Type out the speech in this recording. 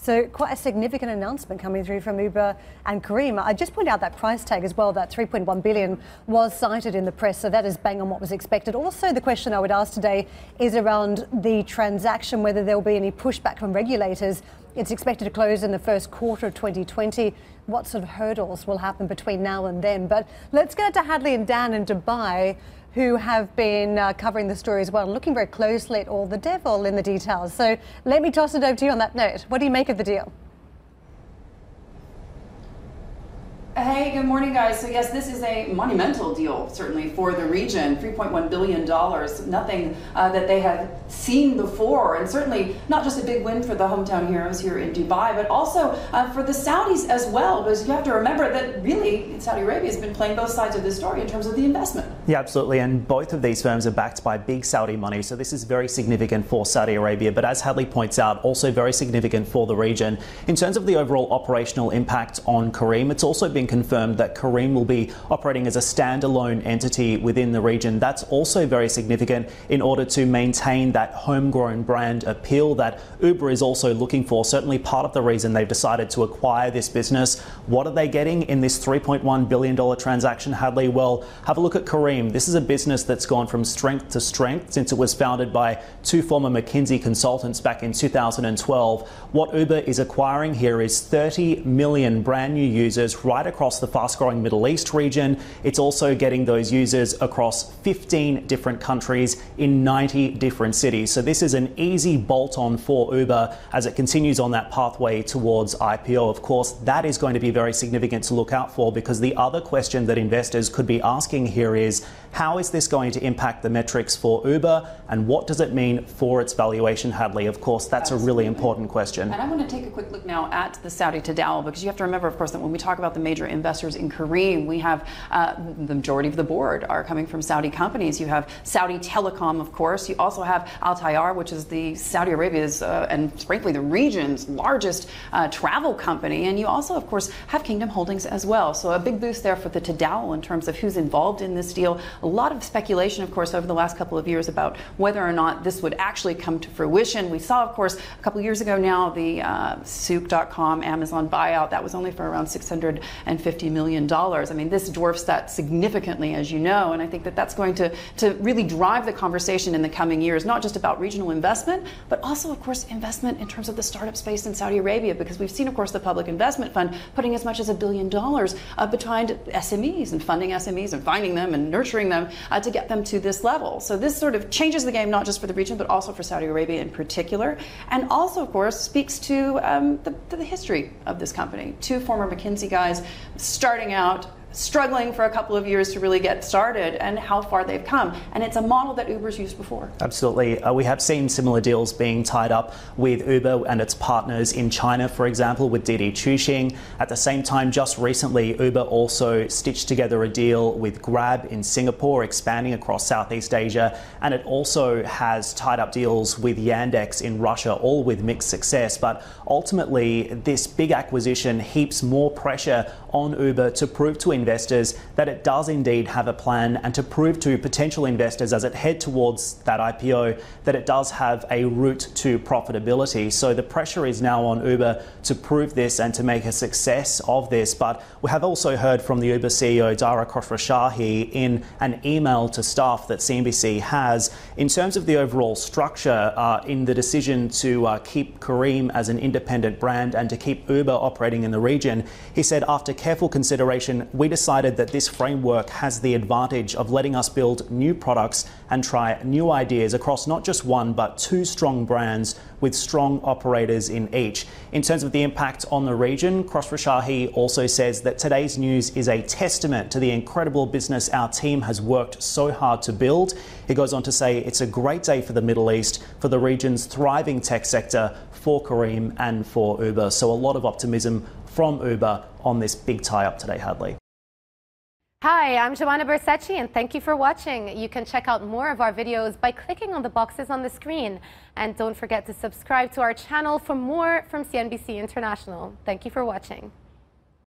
So quite a significant announcement coming through from Uber and Careem. I just point out that price tag as well, that 3.1 billion was cited in the press, so that is bang on what was expected. Also, the question I would ask today is around the transaction, whether there will be any pushback from regulators. It's expected to close in the first quarter of 2020. What sort of hurdles will happen between now and then? But let's go to Hadley and Dan in Dubai, who have been covering the story as well, and looking very closely at all the devil in the details. So let me toss it over to you on that note. What do you make of the deal? Hey, good morning, guys. So yes, this is a monumental deal, certainly for the region. $3.1 billion, nothing that they have seen before, and certainly not just a big win for the hometown heroes here in Dubai, but also for the Saudis as well, because you have to remember that really Saudi Arabia has been playing both sides of the story in terms of the investment. Yeah, absolutely, and both of these firms are backed by big Saudi money, so this is very significant for Saudi Arabia, but as Hadley points out, also very significant for the region. In terms of the overall operational impact on Careem, it's also been confirmed that Careem will be operating as a standalone entity within the region. That's also very significant in order to maintain that homegrown brand appeal that Uber is also looking for. Certainly part of the reason they've decided to acquire this business. What are they getting in this $3.1 billion transaction, Hadley? Well, have a look at Careem. This is a business that's gone from strength to strength since it was founded by two former McKinsey consultants back in 2012. What Uber is acquiring here is 30 million brand new users right across the fast-growing Middle East region. It's also getting those users across 15 different countries in 90 different cities. So this is an easy bolt-on for Uber as it continues on that pathway towards IPO. Of course, that is going to be very significant to look out for, because the other question that investors could be asking here is, how is this going to impact the metrics for Uber, and what does it mean for its valuation, Hadley? Of course, that's a really important question. And I want to take a quick look now at the Saudi Tadawul, because you have to remember, of course, that when we talk about the major investors in Careem, we have the majority of the board are coming from Saudi companies. You have Saudi Telecom, of course. You also have Al Tayyar, which is the Saudi Arabia's and frankly the region's largest travel company. And you also, of course, have Kingdom Holdings as well. So a big boost there for the Tadawul in terms of who's involved in this deal. A lot of speculation, of course, over the last couple of years about whether or not this would actually come to fruition. We saw, of course, a couple of years ago now, the Souq.com Amazon buyout. That was only for around $650 million. I mean, this dwarfs that significantly, as you know, and I think that that's going to really drive the conversation in the coming years, not just about regional investment, but also, of course, investment in terms of the startup space in Saudi Arabia, because we've seen, of course, the Public Investment Fund putting as much as $1 billion behind SMEs and funding SMEs and finding them and nurturing them to get them to this level. So this sort of changes the game, not just for the region, but also for Saudi Arabia in particular, and also, of course, speaks to the history of this company. Two former McKinsey guys starting out, struggling for a couple of years to really get started, and how far they've come. And it's a model that Uber's used before. Absolutely. We have seen similar deals being tied up with Uber and its partners in China, for example, with Didi Chuxing. At the same time, just recently, Uber also stitched together a deal with Grab in Singapore, expanding across Southeast Asia. And it also has tied up deals with Yandex in Russia, all with mixed success. But ultimately, this big acquisition heaps more pressure on Uber to prove to investors that it does indeed have a plan, and to prove to potential investors as it head towards that IPO that it does have a route to profitability. So the pressure is now on Uber to prove this and to make a success of this. But we have also heard from the Uber CEO Dara Khosrowshahi in an email to staff that CNBC has, in terms of the overall structure in the decision to keep Careem as an independent brand and to keep Uber operating in the region. He said, after careful consideration, we decided that this framework has the advantage of letting us build new products and try new ideas across not just one but two strong brands with strong operators in each. In terms of the impact on the region, Khosrowshahi also says that today's news is a testament to the incredible business our team has worked so hard to build. He goes on to say it's a great day for the Middle East, for the region's thriving tech sector, for Careem and for Uber. So a lot of optimism from Uber on this big tie-up today, Hadley. Hi, I'm Joanna Bersecci, and thank you for watching. You can check out more of our videos by clicking on the boxes on the screen. And don't forget to subscribe to our channel for more from CNBC International. Thank you for watching.